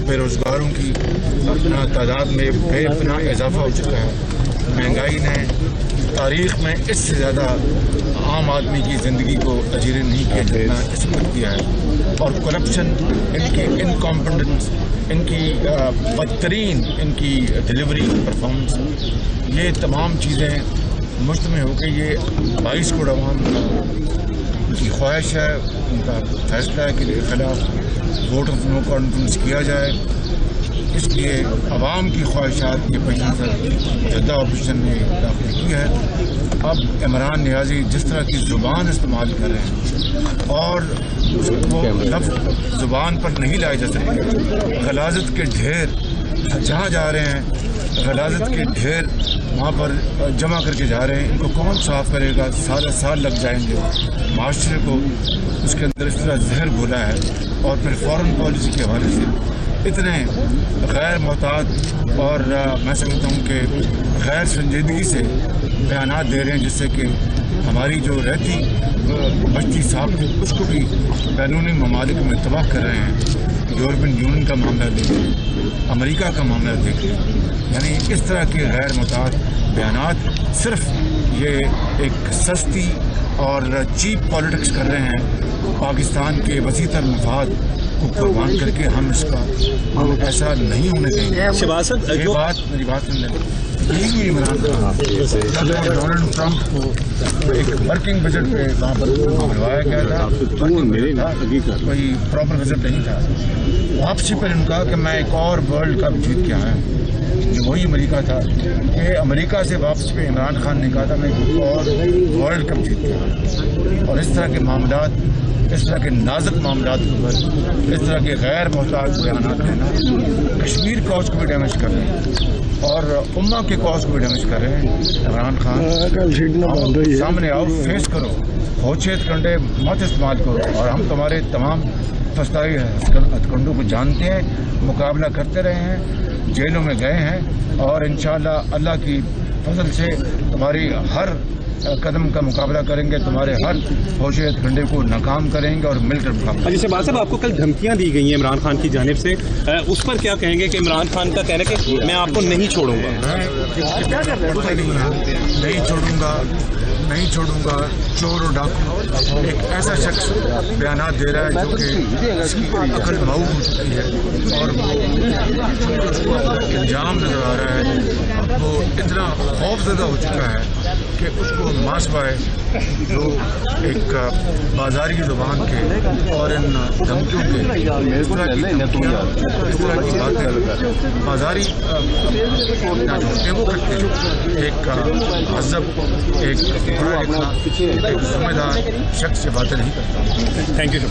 बेरोज़गारों की तादाद में बेपनाह इजाफा हो चुका है। महंगाई ने तारीख़ में इससे ज़्यादा आम आदमी की ज़िंदगी को अजीर नहीं किया जितना इस पर किया है। और करप्शन, इनकी इनकॉम्पिटेंस, इनकी बदतरीन इनकी डिलीवरी परफॉर्मेंस, ये तमाम चीज़ें मुश्तमिल हो के ये 22 करोड़ अवाम की ख्वाहिश है, उनका फैसला है कि के ख़िलाफ़ वोट ऑफ नो कॉन्फिडेंस किया जाए। इसलिए अवाम की ख्वाहिशात के पेश नज़र जद्दा ऑपोजिशन ने दाखिल की है। अब इमरान नियाज़ी जिस तरह की ज़ुबान इस्तेमाल कर रहे हैं और वो लफ्ज़ ज़ुबान पर नहीं लाए जा सकते, गलाज़त के ढेर जहाँ जा रहे हैं, गलाज़त के ढेर वहाँ पर जमा करके जा रहे हैं। इनको कौन साफ़ करेगा? सारा साल लग जाएंगे। माशरे को उसके अंदर इस तरह जहर घोला है और फिर फॉरेन पॉलिसी के हवाले से इतने गैर मोहतात और मैं समझता हूँ कि गैर संजीदगी से बयानात दे रहे हैं, जिससे कि हमारी जो रहती बस्ती साहब उसको भी बैरूनी ममालिक में तबाह कर रहे हैं। यूरोपियन यूनियन का मामला देखें, अमेरिका का मामला देखें, यानी इस तरह के गैर मुताद बयानात सिर्फ ये एक सस्ती और चीप पॉलिटिक्स कर रहे हैं। पाकिस्तान के वसीतर मफाद को कुर्बान करके हम ऐसा नहीं होने देंगे। शहबाज साहब, मेरी बात सुन लें। यही इमरान खान डोनाल्ड ट्रंप को एक वर्किंग बजट पे वहाँ पर बुलवाया गया था, कोई प्रॉपर बजट नहीं था। वापसी पर इनका कि मैं एक और वर्ल्ड कप जीत के आया, वही अमेरिका था कि अमेरिका से वापसी पे इमरान खान ने कहा था मैं एक और वर्ल्ड कप जीत के आया। और इस तरह के मामलात, इस तरह के नाजुक मामलात के ऊपर इस तरह के गैर मोहताज बयानात देना कश्मीर कॉज को भी डैमेज कर रहे हैं और उम्मा के कॉज को भी डैमेज कर रहे हैं। इमरान खान सामने आओ, फेस करो, होचेत कंडे मत इस्तेमाल करो। और हम तुम्हारे तमाम फस्ताई हथकंडों को जानते हैं, मुकाबला करते रहे हैं, जेलों में गए हैं और इंशाअल्लाह अल्लाह की फजल से तुम्हारी हर कदम का मुकाबला करेंगे, तुम्हारे हर होशियत खंडे को नाकाम करेंगे और मिलकर मुकाबला। अजी शहबाज साहब, आपको कल धमकियां दी गई हैं इमरान खान की जानिब से, उस पर क्या कहेंगे कि इमरान खान का कहना है कि मैं आपको नहीं छोड़ूंगा? नहीं छोड़ूंगा चोर और डाकू एक ऐसा शख्स बयानात दे रहा है जो कि इसकी अकल मऊ हो चुकी है और इंजाम नजर आ रहा है। वो इतना खौफजदा हो चुका है कि उसको मास पाए जो एक बाजारी ज़ुबान के और इन धमकियों के इस तरह की बातें बाजारी वो करते हैं। एक मजहब, एक जिम्मेदार शख्स से बातें नहीं करता। Thank you.